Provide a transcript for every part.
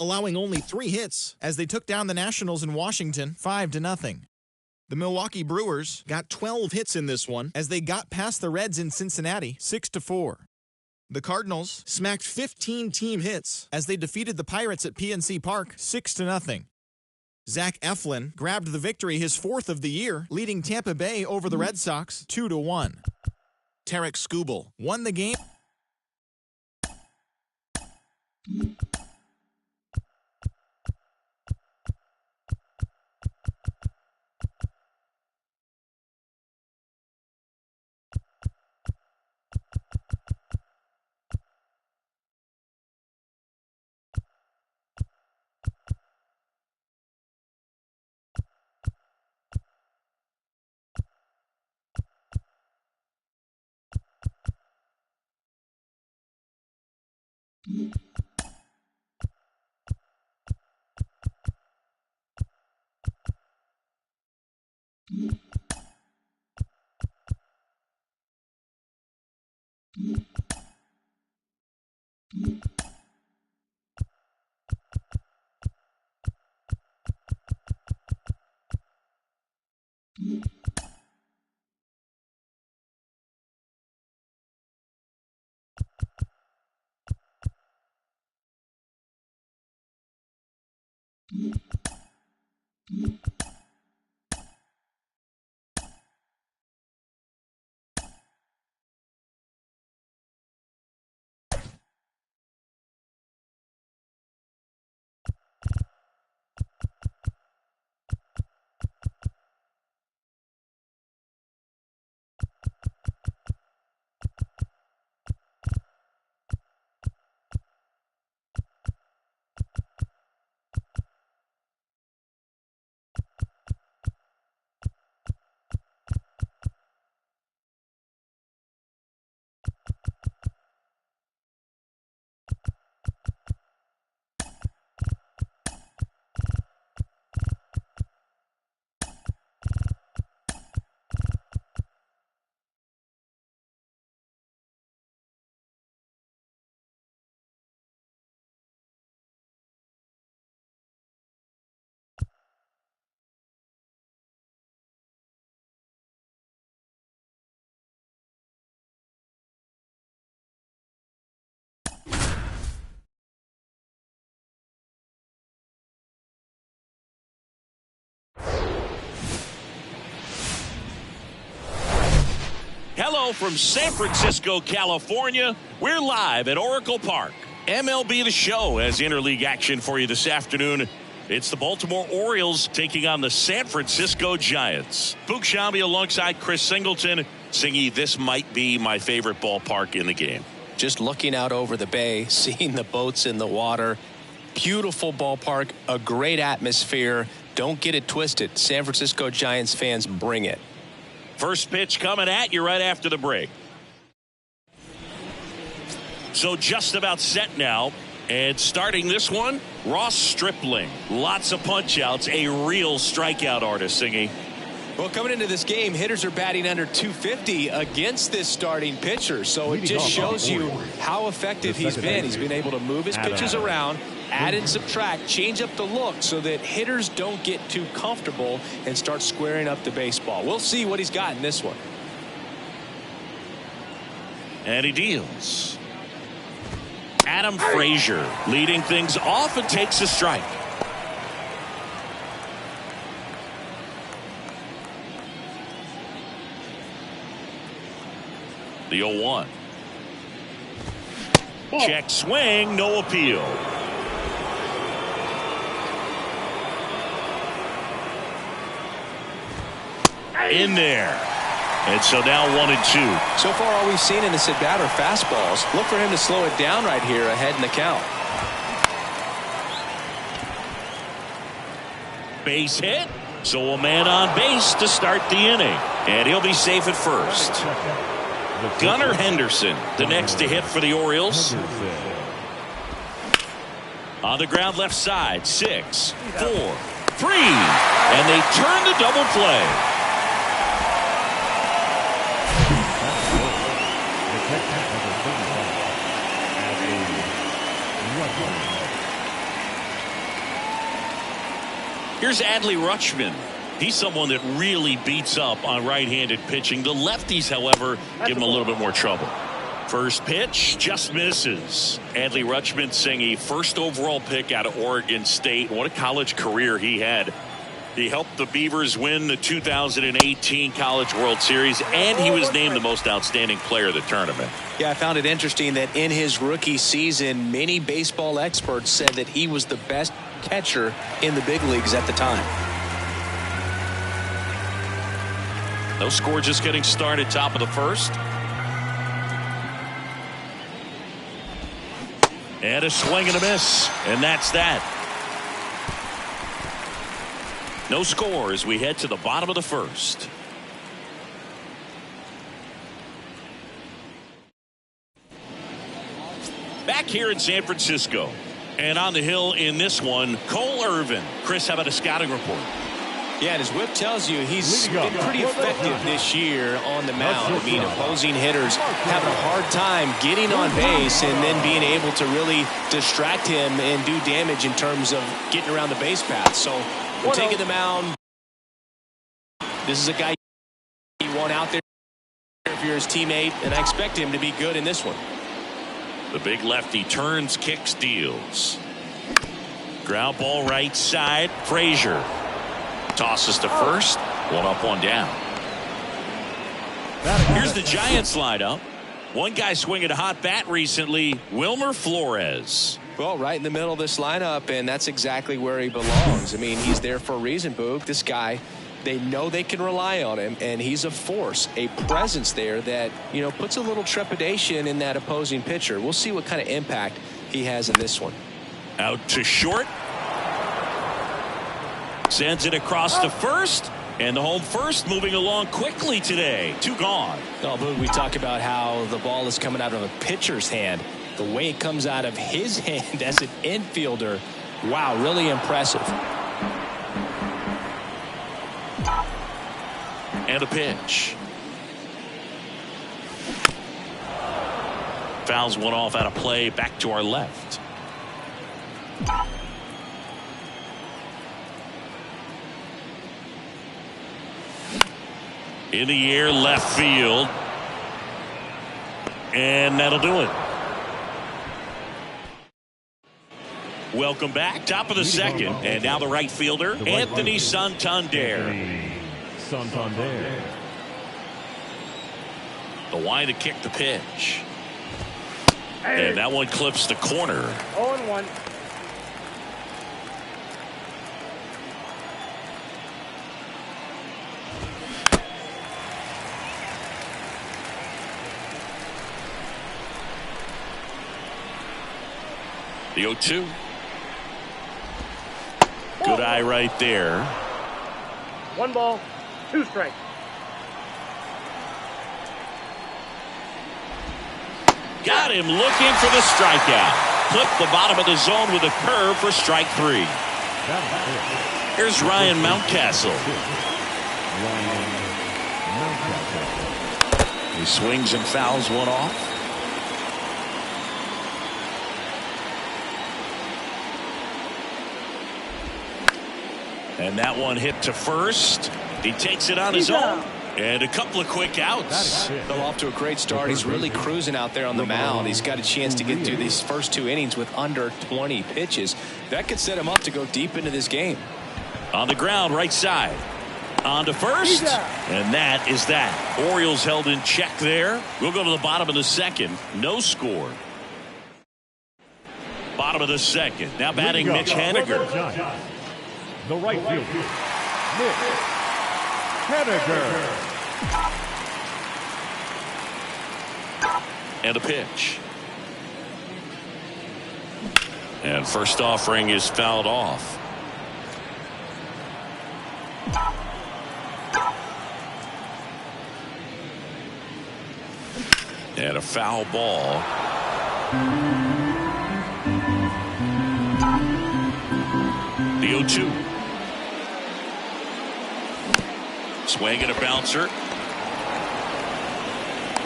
allowing only 3 hits as they took down the Nationals in Washington 5-0. The Milwaukee Brewers got 12 hits in this one as they got past the Reds in Cincinnati 6-4. The Cardinals smacked 15 team hits as they defeated the Pirates at PNC Park 6-0. Zach Eflin grabbed the victory, his 4th of the year, leading Tampa Bay over the Red Sox 2-1. Tarek Skubal won the game. Hello from San Francisco, California. We're live at Oracle Park. MLB The Show has interleague action for you this afternoon. It's the Baltimore Orioles taking on the San Francisco Giants. Boog Sciambi alongside Chris Singleton. Singy, this might be my favorite ballpark in the game. Just looking out over the bay, seeing the boats in the water. Beautiful ballpark, a great atmosphere. Don't get it twisted. San Francisco Giants fans, bring it. First pitch coming at you right after the break. So just about set now. And starting this one, Ross Stripling. Lots of punch-outs, a real strikeout artist, Singy. Well, coming into this game, hitters are batting under 250 against this starting pitcher. So it just shows you how effective he's been. He's been able to move his pitches around, add and subtract, change up the look so that hitters don't get too comfortable and start squaring up the baseball. We'll see what he's got in this one. And he deals. Adam Frazier leading things off and takes a strike. The 0-1. Check swing, no appeal. In there. And so now 1-2. So far all we've seen in this at-bat are fastballs. Look for him to slow it down right here ahead in the count. Base hit. So a man on base to start the inning. And he'll be safe at first. Gunnar Henderson, the next to hit for the Orioles. On the ground left side, 6, 4, 3. And they turn the double play. Here's Adley Rutschman. He's someone that really beats up on right-handed pitching. The lefties, however, give him a little bit more trouble. First pitch just misses. Adley Rutschman saying a first overall pick out of Oregon State. What a college career he had. He helped the Beavers win the 2018 College World Series, and he was named the most outstanding player of the tournament. Yeah, I found it interesting that in his rookie season, many baseball experts said that he was the best catcher in the big leagues at the time. No score, just getting started, top of the first. And a swing and a miss, and that's that. No score as we head to the bottom of the first. Back here in San Francisco. And on the hill in this one, Cole Irvin. Chris, how about a scouting report? Yeah, and his whip tells you he's been pretty effective this year on the mound. I mean, opposing hitters having a hard time getting on base and then being able to really distract him and do damage in terms of getting around the base path. So we're taking the mound. This is a guy you want out there if you're his teammate, and I expect him to be good in this one. The big lefty turns, kicks, deals. Ground ball right side. Frazier tosses to first. One up, one down. Here's the Giants lineup. One guy swinging a hot bat recently, Wilmer Flores. Well, right in the middle of this lineup, and that's exactly where he belongs. I mean, he's there for a reason, Boog. This guy, they know they can rely on him, and he's a force, a presence there that, you know, puts a little trepidation in that opposing pitcher. We'll see what kind of impact he has in this one. Out to short. Sends it across to first. And the home first moving along quickly today. Two gone. Oh, Boog, we talk about how the ball is coming out of a pitcher's hand. The way it comes out of his hand as an infielder. Wow, really impressive. And a pitch. Fouls one off out of play, back to our left. In the air, left field. And that'll do it. Welcome back. Top of the second. And now the right fielder, Anthony Santander. The wind to kick the pitch. And that one clips the corner. 0-1. The 0-2. Good eye right there. 1 ball, 2 strikes. Got him looking for the strikeout. Clipped the bottom of the zone with a curve for strike 3. Here's Ryan Mountcastle. He swings and fouls one off. And that one hit to first. He takes it on his own. And a couple of quick outs. Well, off to a great start. He's really cruising out there on the mound. He's got a chance to get through these first 2 innings with under 20 pitches. That could set him up to go deep into this game. On the ground, right side. On to first. And that is that. Orioles held in check there. We'll go to the bottom of the second. No score. Bottom of the second. Now batting Mitch Haniger. The right fielder, Mitch Haniger. And a pitch. And first offering is fouled off. And a foul ball. The 0-2. Swing and a bouncer.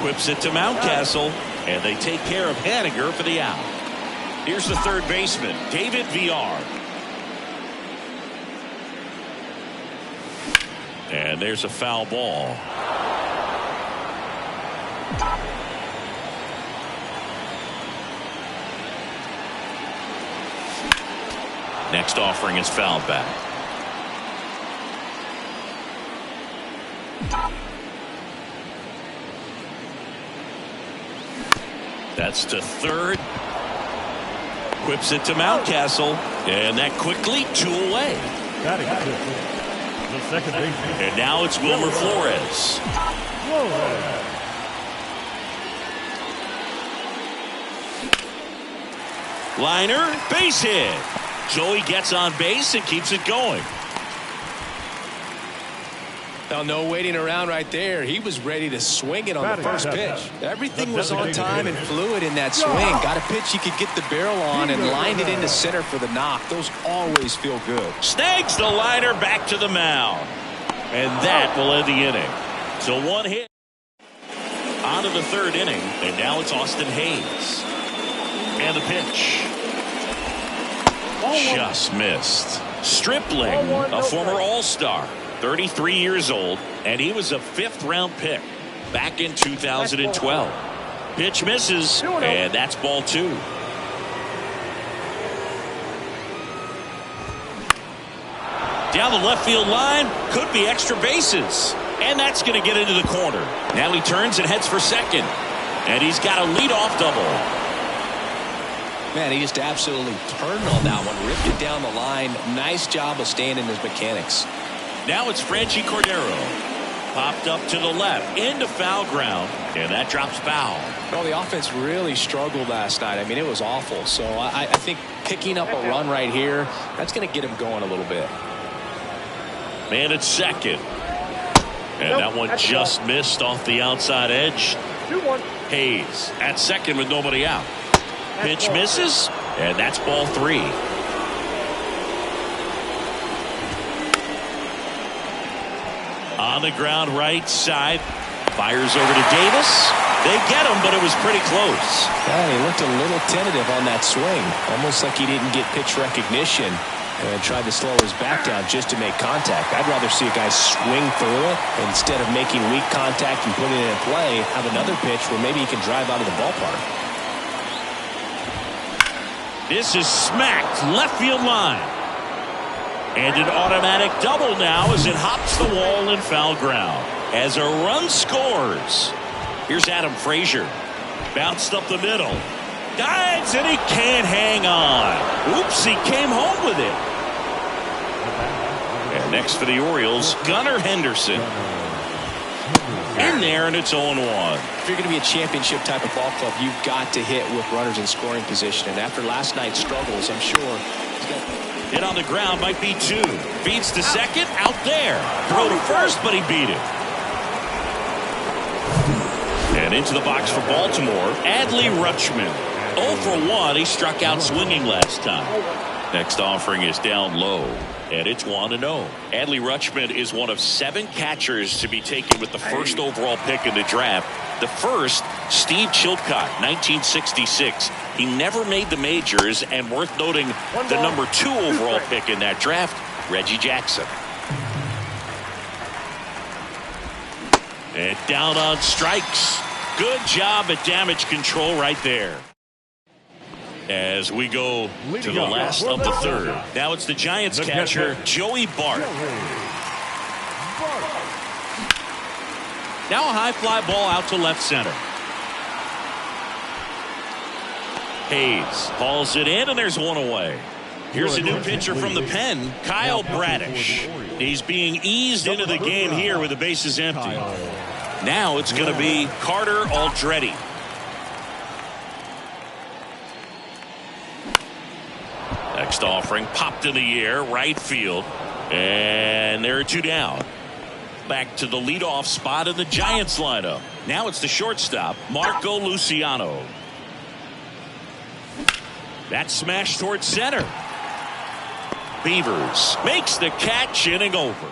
Whips it to Mountcastle, and they take care of Haniger for the out. Here's the third baseman, David Villar. And there's a foul ball. Next offering is fouled back. That's to third. Whips it to Mountcastle. And that quickly 2 away. Batting the second baseman. And now it's Wilmer Flores. Liner, base hit. Joey gets on base and keeps it going. Well, no waiting around right there. He was ready to swing it on the first pitch. Everything was on time and fluid in that swing. Got a pitch he could get the barrel on and lined it into center for the knock. Those always feel good. Snags the liner back to the mound. And that will end the inning. So 1 hit. On to the 3rd inning. And now it's Austin Hayes. And the pitch. Just missed. Stripling, a former All-Star. 33 years old, and he was a 5th-round pick back in 2012. Pitch misses, and that's ball 2. Down the left field line, could be extra bases, and that's going to get into the corner. Now he turns and heads for second, and he's got a leadoff double. Man, he just absolutely turned on that one, ripped it down the line. Nice job of staying in his mechanics. Now it's Franchi Cordero. Popped up to the left into foul ground, and that drops foul. Well, the offense really struggled last night. I mean, it was awful. So I think picking up a run right here, that's going to get him going a little bit. Man at second. And that one just missed off the outside edge. Hayes at second with nobody out. Pitch misses, and that's ball 3. On the ground right side. Fires over to Davis. They get him, but it was pretty close. Yeah, he looked a little tentative on that swing. Almost like he didn't get pitch recognition and tried to slow his back down just to make contact. I'd rather see a guy swing through it instead of making weak contact and putting it in play. Have another pitch where maybe he can drive out of the ballpark. This is smacked left field line. And an automatic double now as it hops the wall in foul ground. As a run scores. Here's Adam Frazier. Bounced up the middle. Dives and he can't hang on. Oops, he came home with it. And next for the Orioles, Gunnar Henderson. In there, and it's 0-1. If you're going to be a championship type of ball club, you've got to hit with runners in scoring position. And after last night's struggles, I'm sure he's got... Hit on the ground might be 2. Feeds to second, out there. Throw to first, but he beat it. And into the box for Baltimore, Adley Rutschman. 0 for 1. He struck out swinging last time. Next offering is down low, and it's 1-0. Adley Rutschman is one of 7 catchers to be taken with the first overall pick in the draft. The first, Steve Chilcott, 1966. He never made the majors, and worth noting, the number 2 overall pick in that draft, Reggie Jackson. And down on strikes. Good job at damage control right there. As we go to the last of the 3rd. Now it's the Giants catcher, Joey Bart. Now a high fly ball out to left center. Hayes hauls it in, and there's 1 away. Here's a new pitcher from the pen, Kyle Bradish. He's being eased into the game here with the bases empty. Now it's going to be Carter Aldretti. Next offering popped in the air, right field. And there are 2 down. Back to the leadoff spot in the Giants lineup. Now it's the shortstop, Marco Luciano. That smash towards center. Beavers makes the catch, inning over.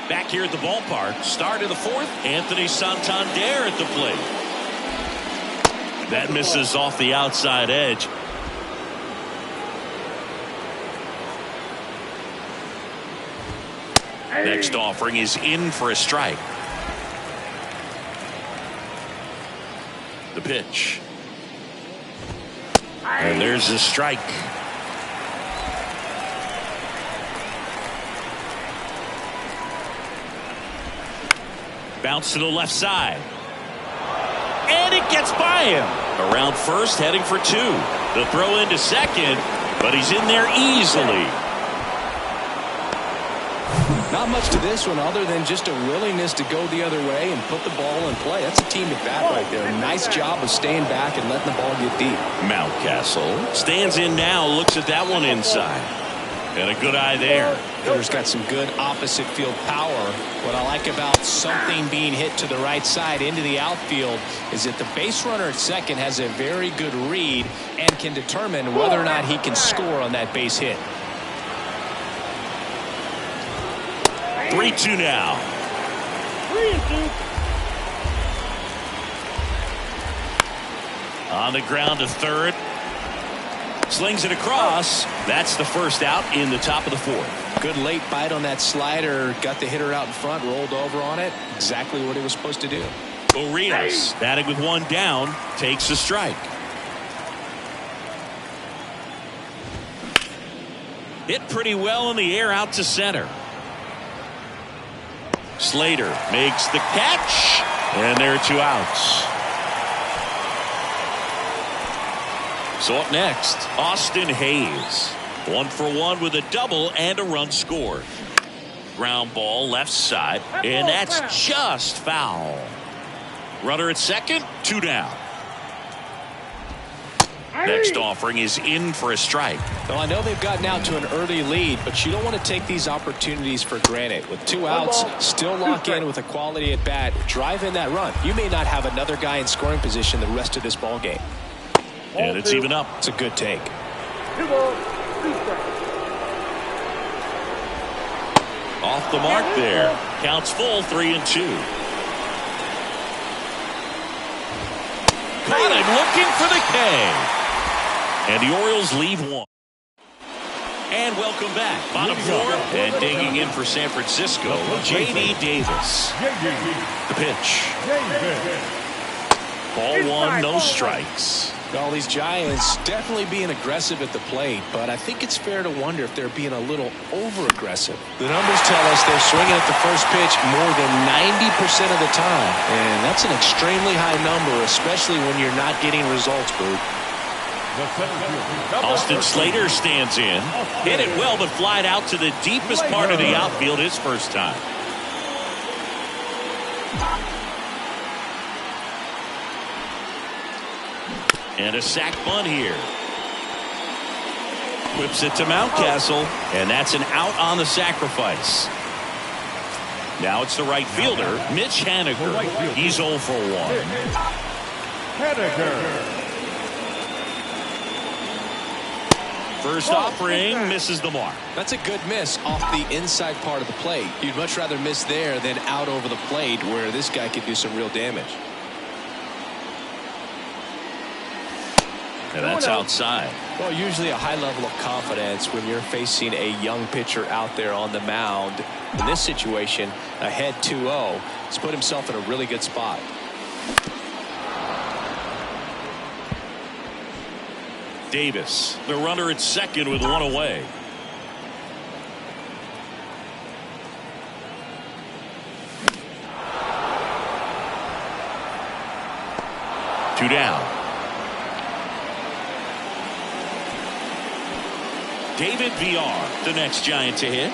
Back here at the ballpark, start of the 4th, Anthony Santander at the plate. That misses off the outside edge. Next offering is in for a strike. The pitch. And there's a strike. Bounce to the left side. And it gets by him. Around first, heading for two. The throw into second, but he's in there easily. Not much to this one other than just a willingness to go the other way and put the ball in play. That's a team at bat right there. Nice job of staying back and letting the ball get deep. Mountcastle stands in now, looks at that one inside. And a good eye there. Hitter's got some good opposite field power. What I like about something being hit to the right side into the outfield is that the base runner at second has a very good read and can determine whether or not he can score on that base hit. 3-2 now. 3-2. On the ground to third. Slings it across. That's the first out in the top of the fourth. Good late bite on that slider. Got the hitter out in front, rolled over on it. Exactly what he was supposed to do. Orioles batting with one down, takes a strike. Hit pretty well in the air out to center. Slater makes the catch, and there are two outs. So up next, Austin Hayes. 1 for 1 with a double and a run scored. Ground ball left side, and that's just foul. Runner at second, 2 down. Next offering is in for a strike. Well, I know they've gotten out to an early lead, but you don't want to take these opportunities for granted. With 2 outs, still lock in with a quality at bat. Drive in that run. You may not have another guy in scoring position the rest of this ball game. And it's even up. It's a good take. 2 balls, 2 strikes. Off the mark there. Counts full, 3-2. Caught him looking for the K. And the Orioles lead 1. And welcome back. Bottom 4 and digging in for San Francisco, J.D. Davis. The pitch. Ball 1, no strikes. Well, these Giants definitely being aggressive at the plate, but I think it's fair to wonder if they're being a little over-aggressive. The numbers tell us they're swinging at the first pitch more than 90% of the time, and that's an extremely high number, especially when you're not getting results, Bert. Austin Slater stands in. Hit it well, but flied out to the deepest part of the outfield his first time. And a sac bunt here. Whips it to Mountcastle, and that's an out on the sacrifice. Now it's the right fielder, Mitch Haniger. He's 0 for 1. Haniger. First offering misses the mark. That's a good miss off the inside part of the plate. You'd much rather miss there than out over the plate where this guy could do some real damage. And that's outside. Well, usually a high level of confidence when you're facing a young pitcher out there on the mound. In this situation, ahead 2-0, he's put himself in a really good spot. Davis, the runner at second with 1 away. Two down. David VR, the next Giant to hit.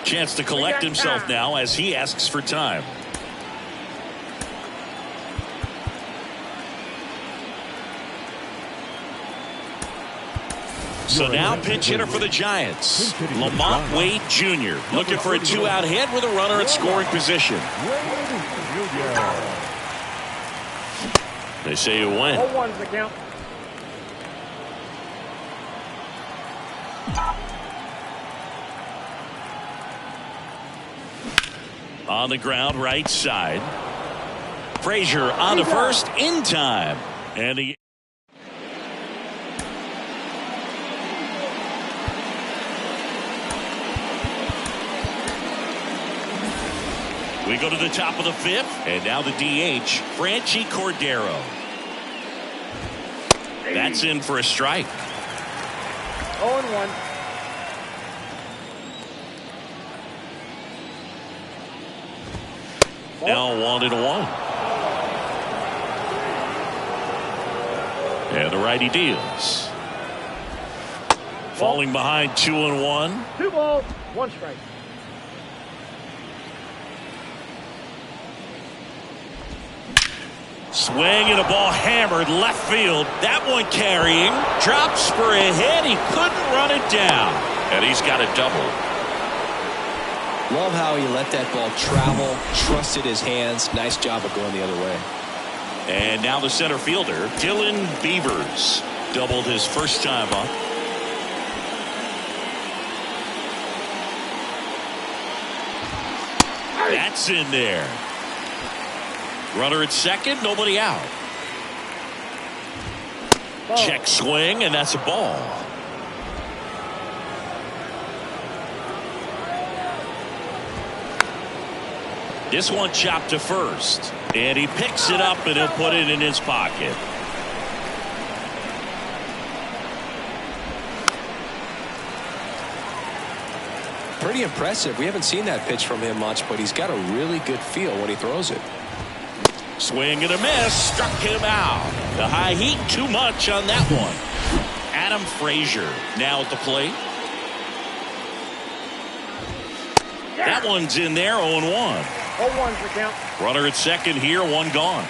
Chance to collect himself now as he asks for time. So now pinch hitter for the Giants, Lamont Wade Jr. looking for a 2-out hit with a runner in scoring position. They say you win. 0-1's the count. On the ground, right side. Frazier on to first in time. And he We go to the top of the 5th, and now the DH, Franchi Cordero. That's in for a strike. 0-1. Now 1-1. And the righty deals. Falling behind 2-1. 2 balls, 1 strike. Swing and a ball hammered left field. That one carrying. Drops for a hit. He couldn't run it down. And he's got a double. Love how he let that ball travel, trusted his hands. Nice job of going the other way. And now the center fielder, Dylan Beavers, doubled his first time up. That's in there. Runner at second, nobody out. Check swing, and that's a ball. This one chopped to first, and he picks it up and he'll put it in his pocket. Pretty impressive. We haven't seen that pitch from him much, but he's got a really good feel when he throws it. Swing and a miss, struck him out. The high heat, too much on that one. Adam Frazier now at the plate. That one's in there, 0-1. 0-1's the count. Runner at second here, one gone.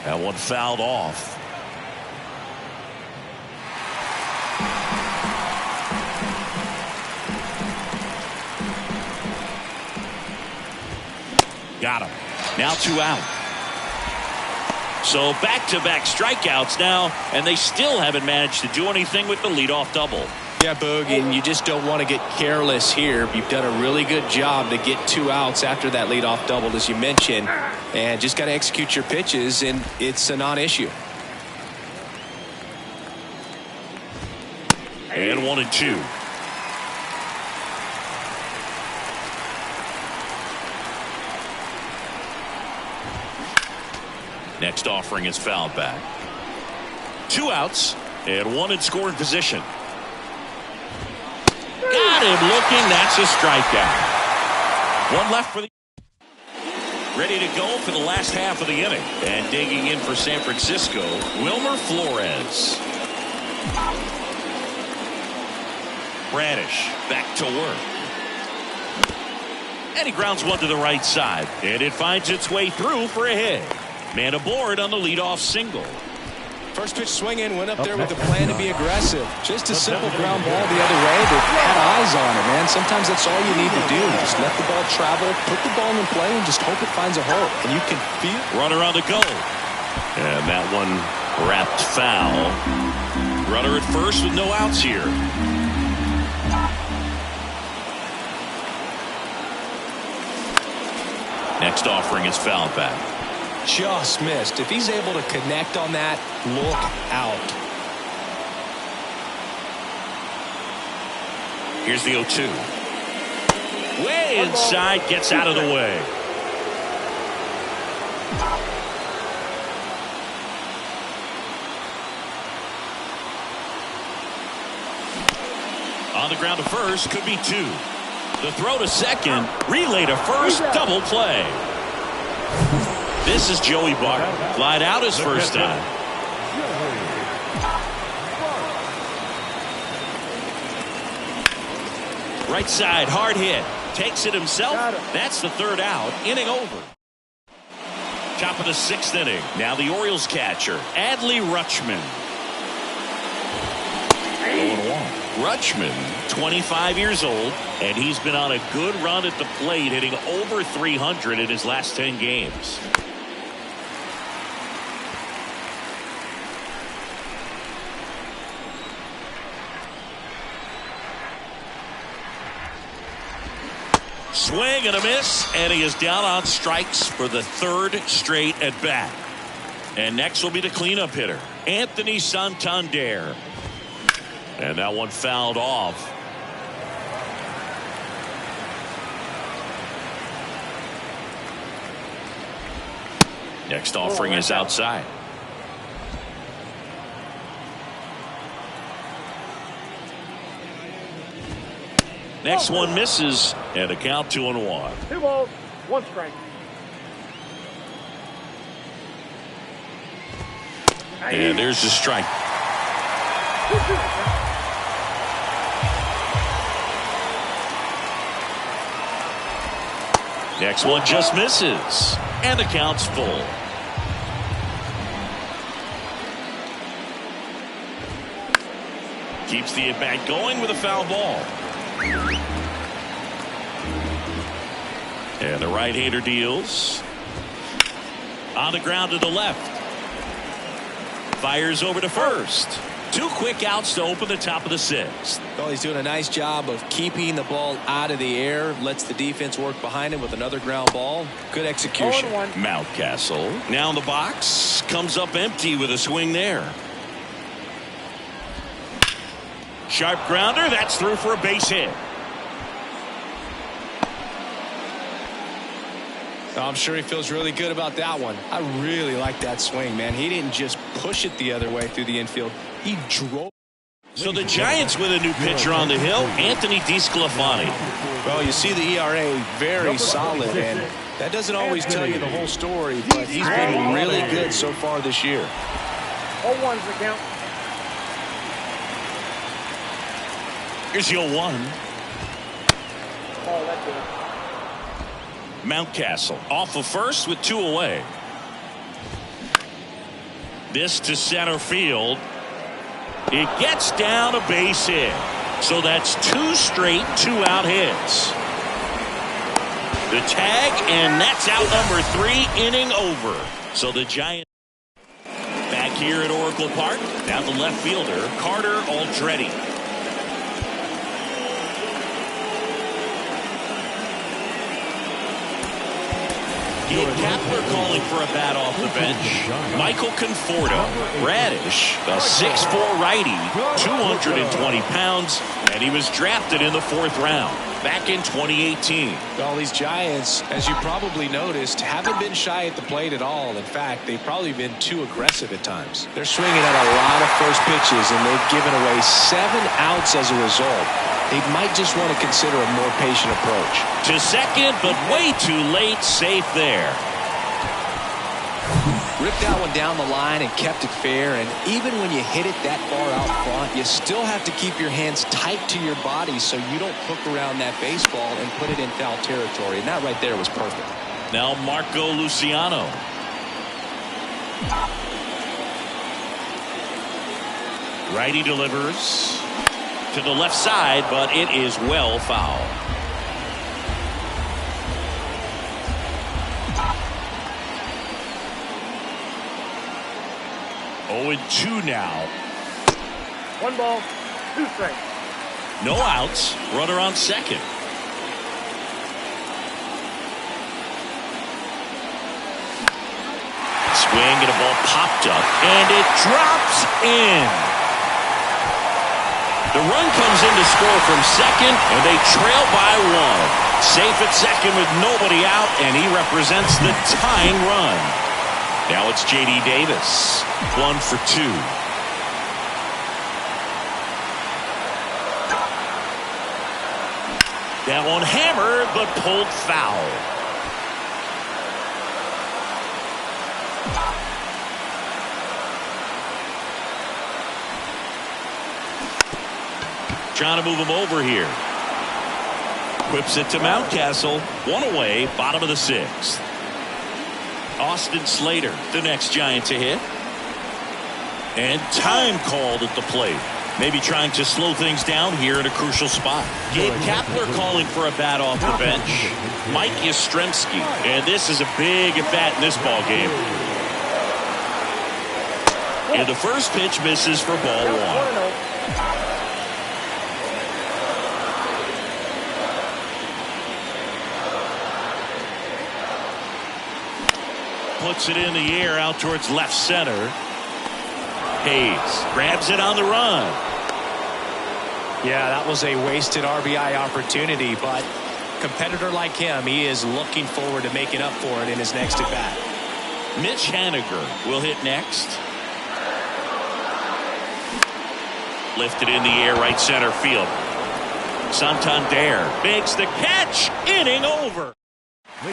That one fouled off. Got him. Now 2 out. So back-to-back strikeouts now, and they still haven't managed to do anything with the leadoff double. Yeah, Boog, and you just don't want to get careless here. You've done a really good job to get 2 outs after that leadoff double, as you mentioned, and just got to execute your pitches, and it's a non-issue. And 1-2. Next offering is fouled back. 2 outs and 1 in scoring position. Got him looking. That's a strikeout. 1 left for the. Ready to go for the last half of the inning. And digging in for San Francisco, Wilmer Flores. Bradish back to work. And he grounds one to the right side. And it finds its way through for a hit. Man aboard on the leadoff single. First pitch swinging, went up there with the plan to be aggressive. Just a simple ground ball the other way, but had eyes on it, man. Sometimes that's all you need to do. Just let the ball travel, put the ball in play, and just hope it finds a hole. And you can feel. Runner on the go. And that one wrapped foul. Runner at first with no outs here. Next offering is fouled back. Just missed. If he's able to connect on that, look out. Here's the 0-2. Way inside, gets out of the way. On the ground to first, could be 2. The throw to second, relay to first, double play. This is Joey Barton. Flied out his first time. Right side, hard hit. Takes it himself. That's the 3rd out. Inning over. Top of the 6th inning. Now the Orioles catcher, Adley Rutschman. 0-1. Rutschman, 25 years old, and he's been on a good run at the plate, hitting over 300 in his last 10 games. Swing and a miss, and he is down on strikes for the 3rd straight at bat. And next will be the cleanup hitter, Anthony Santander. And that one fouled off. Next offering is outside. Next one misses, and a count 2-1. 2 balls, 1 strike. And there's the strike. Next one just misses, and the count's full. Keeps the at-bat going with a foul ball. And the right-hander deals. On the ground to the left. Fires over to first. 2 quick outs to open the top of the 6th. Well, he's doing a nice job of keeping the ball out of the air. Lets the defense work behind him with another ground ball. Good execution. Mountcastle now in the box. Comes up empty with a swing there. Sharp grounder. That's through for a base hit. I'm sure he feels really good about that one. I really like that swing, man. He didn't just push it the other way through the infield. He drove. So the Giants with a new pitcher on the hill, Anthony DeSclafani. Well, you see the ERA very solid, and that doesn't always tell you the whole story, but he's been really good so far this year. 0-1's the count. Here's your 1. Oh, that's it. Mountcastle off of first with 2 away. This to center field. It gets down a base hit. So that's 2 straight 2-out hits. The tag, and that's out number 3, inning over. So the Giants back here at Oracle Park. Now the left fielder, Carter Aldretti. Gabe Kapler calling for a bat off the bench. Michael Conforto. Radish, a 6'4" righty, 220 pounds, and he was drafted in the 4th round back in 2018. Well, these Giants, as you probably noticed, haven't been shy at the plate at all. In fact, they've probably been too aggressive at times. They're swinging at a lot of first pitches, and they've given away 7 outs as a result. They might just want to consider a more patient approach. To second, but way too late. Safe there. Ripped that one down the line and kept it fair. And even when you hit it that far out front, you still have to keep your hands tight to your body so you don't hook around that baseball and put it in foul territory. And that right there was perfect. Now Marco Luciano. Righty delivers to the left side, but it is well foul. Oh, and 2 now. 1 ball, 2 strikes. No outs. Runner on second. Swing and a ball popped up, and it drops in. The run comes in to score from second, and they trail by 1. Safe at second with nobody out, and he represents the tying run. Now it's J.D. Davis. 1 for 2. That one hammered, but pulled foul. Trying to move him over here. Whips it to Mountcastle. 1 away, bottom of the 6th. Austin Slater, the next Giant to hit. And time called at the plate. Maybe trying to slow things down here in a crucial spot. Gabe Kapler calling for a bat off the bench. Mike Yastrzemski. And this is a big at-bat in this ball game. And the first pitch misses for ball 1. Puts it in the air out towards left center. Hayes grabs it on the run. Yeah, that was a wasted RBI opportunity, but competitor like him, he is looking forward to making up for it in his next at bat. Mitch Haniger will hit next. Lifted in the air, right center field. Santander makes the catch. Inning over.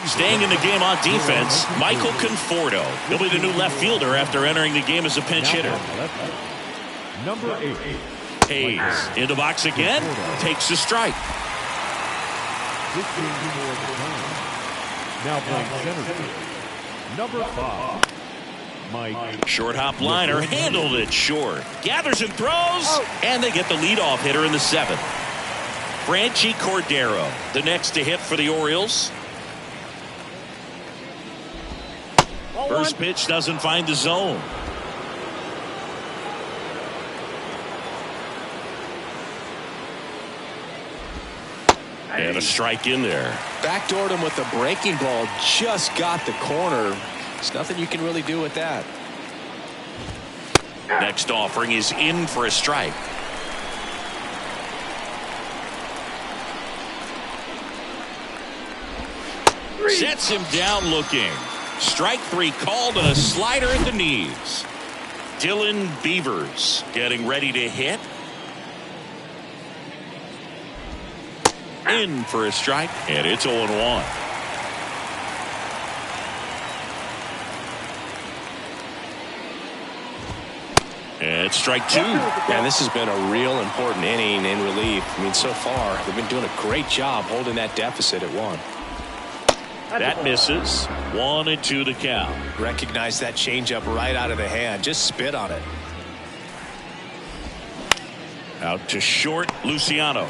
Staying in the game on defense, Michael Conforto. He'll be the new left fielder after entering the game as a pinch hitter. Number 8. Hayes in the box again. Takes the strike. Now playing center field. Number 5. Mike. Short hop liner handled it short. Gathers and throws. And they get the leadoff hitter in the 7th. Franchi Cordero, the next to hit for the Orioles. First pitch doesn't find the zone. And a strike in there. Backdoored him with the breaking ball. Just got the corner. There's nothing you can really do with that. Next offering is in for a strike. Sets him down looking. Strike 3 called and a slider at the knees. Dylan Beavers getting ready to hit. In for a strike, and it's 0-1. And strike 2. And this has been a real important inning in relief. I mean, so far, they've been doing a great job holding that deficit at 1. That misses. 1-2 the count. Recognize that changeup right out of the hand. Just spit on it. Out to short, Luciano.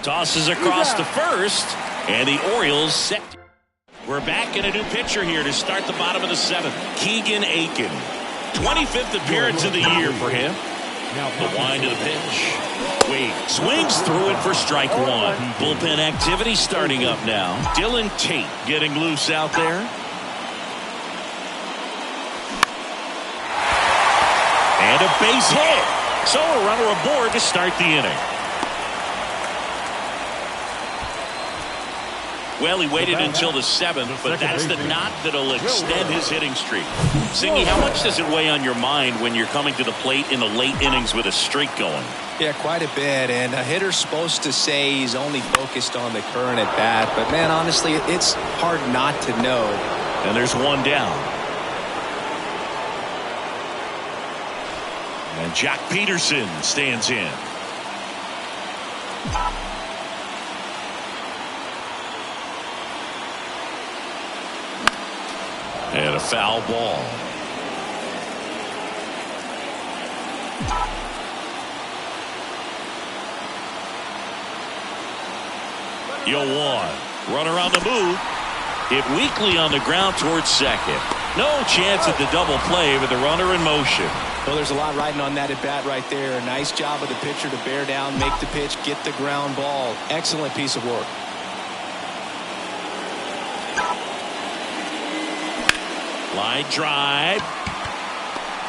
Tosses across to first, and the Orioles set. We're back in a new pitcher here to start the bottom of the 7th. Keegan Aiken. 25th appearance of the year for him. The wind to the pitch. Wade swings through it for strike 1. Bullpen activity starting up now. Dylan Tate getting loose out there. And a base hit. So a runner aboard to start the inning. Well, he waited until the 7th, but that's the knock that'll extend his hitting streak. Singy, how much does it weigh on your mind when you're coming to the plate in the late innings with a streak going? Yeah, quite a bit. And a hitter's supposed to say he's only focused on the current at bat. But, man, honestly, it's hard not to know. And there's one down. And Jack Peterson stands in. And a foul ball. Yo-1. Runner on the move. Hit weakly on the ground towards second. No chance at the double play with the runner in motion. Well, there's a lot riding on that at bat right there. Nice job of the pitcher to bear down, make the pitch, get the ground ball. Excellent piece of work. Line drive.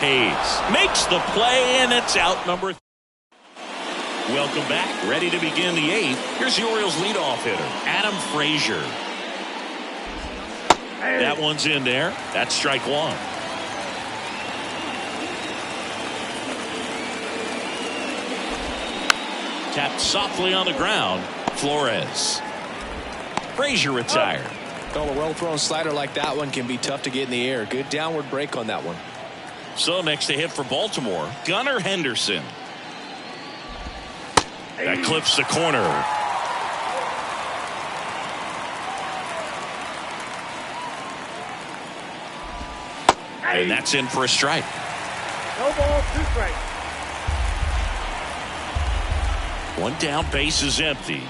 Hayes makes the play, and it's out number 3. Welcome back. Ready to begin the 8th. Here's the Orioles leadoff hitter, Adam Frazier. That one's in there. That's strike 1. Tapped softly on the ground. Flores. Frazier retired. Well, a well-thrown slider like that one can be tough to get in the air. Good downward break on that one. So next to hit for Baltimore, Gunnar Henderson. That clips the corner. And that's in for a strike. No ball, 2 strikes. One down, base is empty.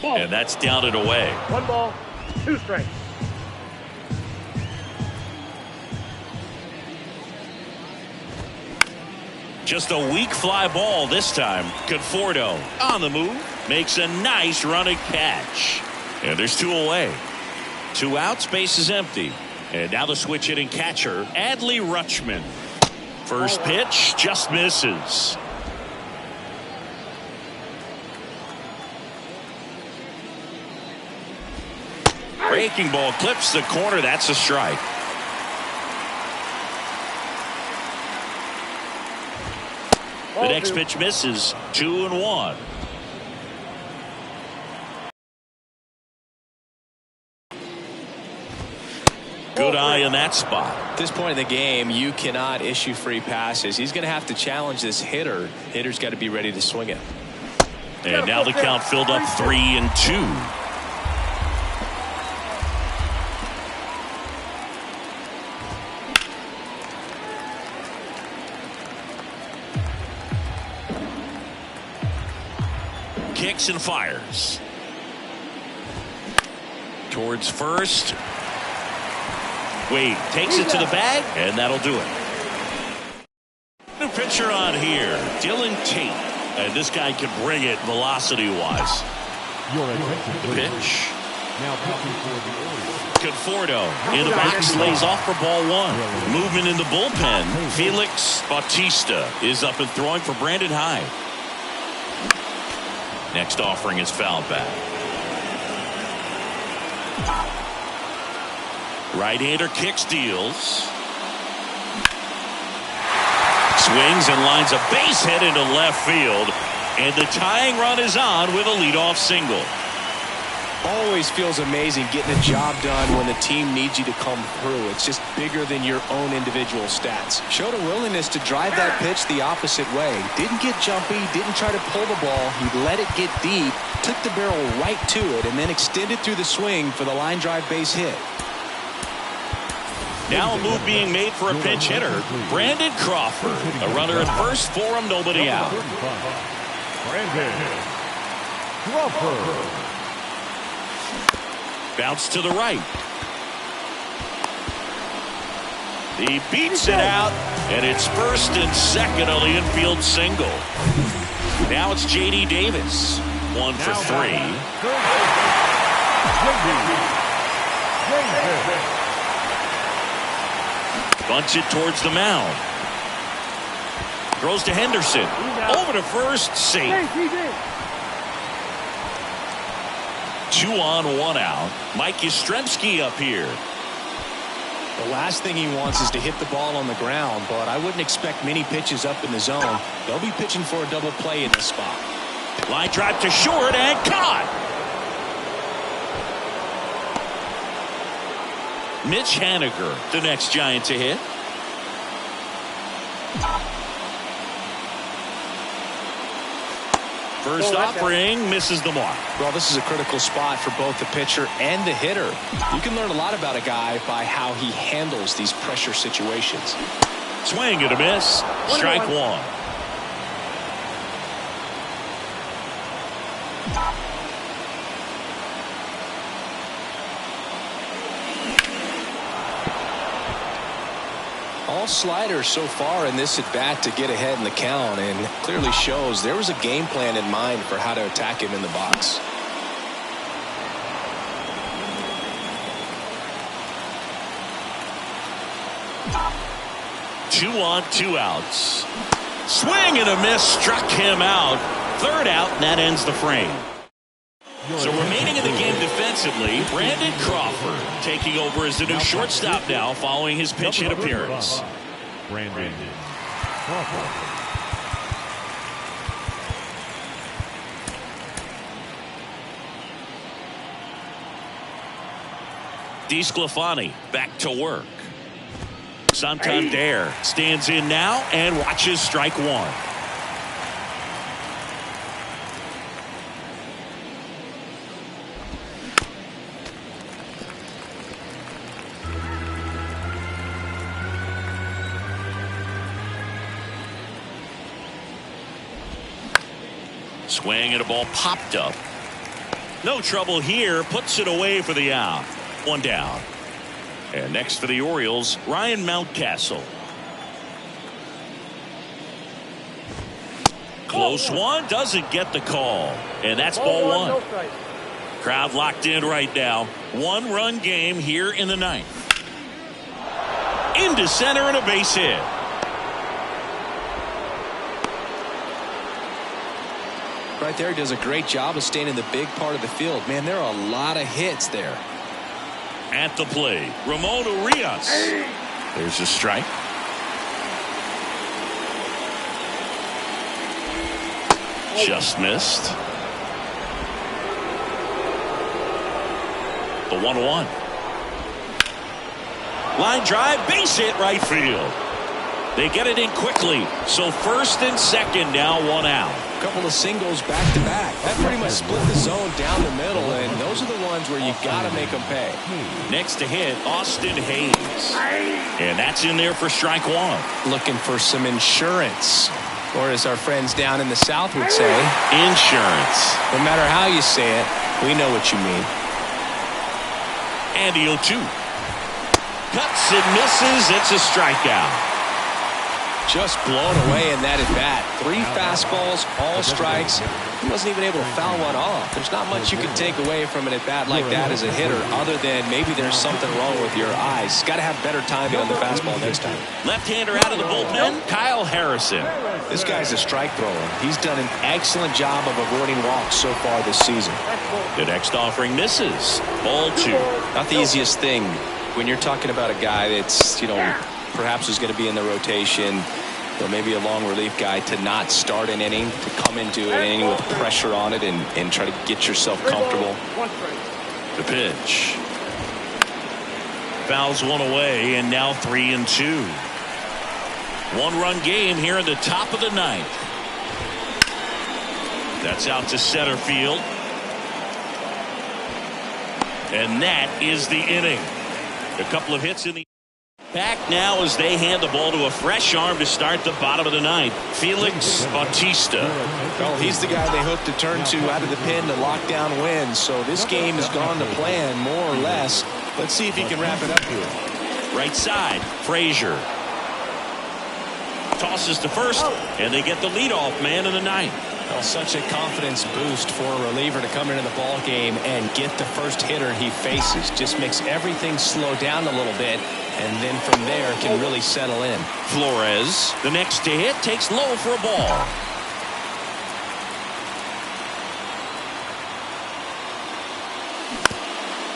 And that's down and away. 1 ball, 2 strikes. Just a weak fly ball this time. Conforto on the move. Makes a nice running catch. And there's 2 away. 2 outs, base is empty. And now the switch hitting catcher, Adley Rutschman. First pitch just misses. breaking ball clips the corner. That's a strike. The next pitch misses. 2-1. Good eye in that spot. At this point in the game, you cannot issue free passes. He's going to have to challenge this hitter. Hitter's got to be ready to swing it. And now the count filled up 3-2. Kicks and fires. Towards first. Wade takes it to the bag, and that'll do it. New pitcher on here, Dylan Tate. And this guy can bring it velocity-wise. Pitch. Now pitching for the Orioles. Conforto in the box, lays off for ball one. Movement in the bullpen. Felix Bautista is up and throwing for Brandon Hyde. Next offering is fouled back. Right-hander kicks, deals. Swings and lines a base hit into left field. And the tying run is on with a leadoff single. Always feels amazing getting a job done when the team needs you to come through. It's just bigger than your own individual stats. Showed a willingness to drive that pitch the opposite way. Didn't get jumpy, didn't try to pull the ball. He let it get deep, took the barrel right to it, and then extended through the swing for the line drive base hit. Now a move being made for a pinch hitter, Brandon Crawford. A runner at first for him, nobody out. Brandon Crawford. Bounce to the right. He beats it out, and it's first and second on the infield single. Now it's J.D. Davis. 1 for 3. Bunts it towards the mound. Throws to Henderson. Over to first, safe. 2 on, 1 out. Mike Yastrzemski up here. The last thing he wants is to hit the ball on the ground, but I wouldn't expect many pitches up in the zone. They'll be pitching for a double play in this spot. Line drive to short and caught. Mitch Haniger, the next Giant to hit. First offering misses the mark. Well, this is a critical spot for both the pitcher and the hitter. You can learn a lot about a guy by how he handles these pressure situations. Swing and a miss. Strike one. All sliders so far in this at bat to get ahead in the count, and clearly shows there was a game plan in mind for how to attack him in the box. Two on, 2 outs. Swing and a miss, struck him out. Third out, and that ends the frame. So remaining in the game defensively, Brandon Crawford taking over as the new shortstop now following his pinch hit appearance. Brandon Crawford. DeSclafani back to work. Santander stands in now and watches strike one. Swing and a ball popped up. No trouble here. Puts it away for the out. 1 down. And next for the Orioles, Ryan Mountcastle. Close one. Doesn't get the call. And that's ball one. Crowd locked in right now. 1-run game here in the 9th. Into center and a base hit. Right there, does a great job of staying in the big part of the field. Man, there are a lot of hits there. At the plate, Ramon Urias. There's a strike. Just missed. The 1-1. Line drive, base hit right field. They get it in quickly. So first and second now, one out. A couple of singles back to back. That pretty much split the zone down the middle, and those are the ones where you got to make them pay. Next to hit, Austin Hayes. And that's in there for strike one. Looking for some insurance, or as our friends down in the South would say, insurance. No matter how you say it, we know what you mean. And the 0-2. Cuts and misses. It's a strikeout. Just blown away in that at-bat. 3 fastballs, all strikes. He wasn't even able to foul one off. There's not much you can take away from an at-bat like that as a hitter, other than maybe there's something wrong with your eyes. Got to have better timing on the fastball next time. Left-hander out of the bullpen, Kyle Harrison. This guy's a strike thrower. He's done an excellent job of avoiding walks so far this season. The next offering misses. Ball 2. Not the easiest thing when you're talking about a guy that's, perhaps is going to be in the rotation, or maybe a long relief guy, to not start an inning, to come into an inning with pressure on it and try to get yourself comfortable. The pitch. Fouls one away, and now 3-2. 1-run game here in the top of the 9th. That's out to center field. And that is the inning. A couple of hits in the back now as they hand the ball to a fresh arm to start the bottom of the 9th. Felix Bautista. Well, he's the guy they hope to turn to out of the pen to lock down wins. So this game has gone to plan, more or less. Let's see if he can wrap it up here. Right side, Frazier. Tosses to first, and they get the leadoff man in the 9th. Well, such a confidence boost for a reliever to come into the ball game and get the first hitter he faces. Just makes everything slow down a little bit, and then from there can really settle in. Flores, the next to hit, takes low for a ball.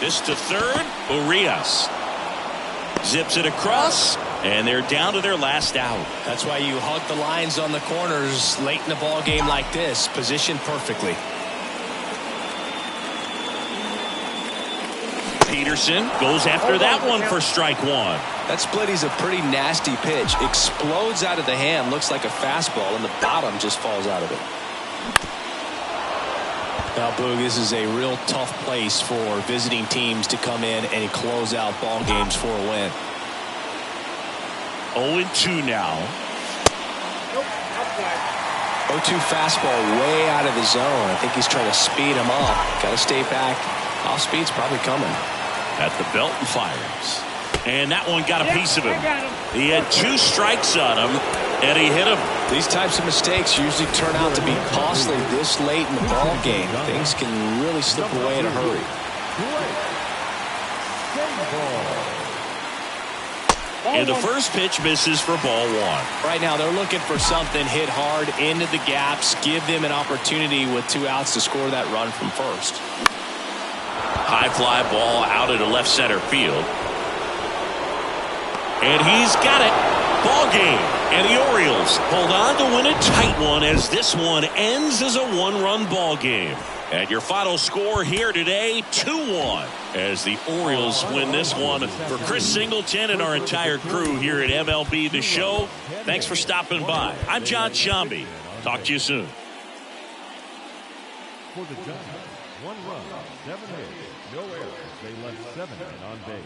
This to third, Urias. Zips it across, and they're down to their last out. That's why you hug the lines on the corners late in the ball game like this, positioned perfectly. Peterson goes after that one for strike one. That split is a pretty nasty pitch. Explodes out of the hand, looks like a fastball, and the bottom just falls out of it. Now, Boog, this is a real tough place for visiting teams to come in and close out ball games for a win. 0-2 now. 0-2 fastball way out of the zone. I think he's trying to speed him up. Got to stay back. Off speed's probably coming. At the belt and fires. And that one got a piece of him. He had 2 strikes on him, and he hit him. These types of mistakes usually turn out to be costly this late in the ball game. Things can really slip away in a hurry. And the first pitch misses for ball 1. Right now they're looking for something hit hard into the gaps, give them an opportunity with 2 outs to score that run from first. High fly ball out into left center field. And he's got it. Ball game. And the Orioles hold on to win a tight one as this one ends as a 1-run ball game. And your final score here today, 2-1, as the Orioles win this one. For Chris Singleton and our entire crew here at MLB The Show, thanks for stopping by. I'm John Shambi. Talk to you soon. For the Giants, 1 run, 7 hits, no errors. They left 7 men on base.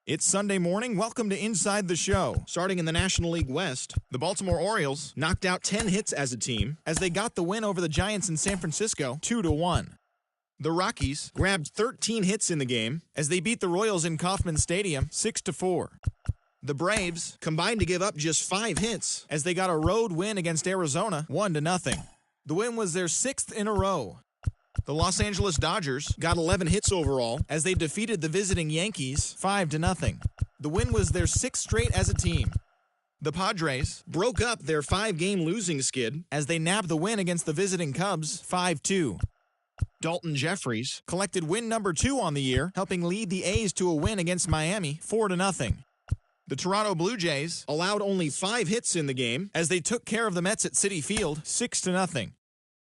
It's Sunday morning. Welcome to Inside the Show. Starting in the National League West, the Baltimore Orioles knocked out 10 hits as a team as they got the win over the Giants in San Francisco 2-1. The Rockies grabbed 13 hits in the game as they beat the Royals in Kauffman Stadium 6-4. The Braves combined to give up just 5 hits as they got a road win against Arizona 1-0. The win was their 6th in a row. The Los Angeles Dodgers got 11 hits overall as they defeated the visiting Yankees 5-0. The win was their 6th straight as a team. The Padres broke up their 5-game losing skid as they nabbed the win against the visiting Cubs 5-2. Dalton Jeffries collected win number 2 on the year, helping lead the A's to a win against Miami 4-0. The Toronto Blue Jays allowed only 5 hits in the game as they took care of the Mets at Citi Field 6-0.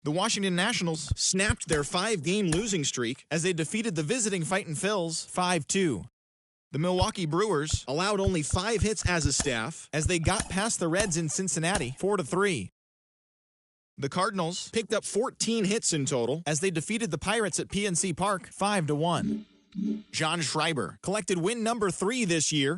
The Washington Nationals snapped their 5-game losing streak as they defeated the visiting Fightin' Phils 5-2. The Milwaukee Brewers allowed only 5 hits as a staff as they got past the Reds in Cincinnati 4-3. The Cardinals picked up 14 hits in total as they defeated the Pirates at PNC Park 5-1. John Schreiber collected win number 3 this year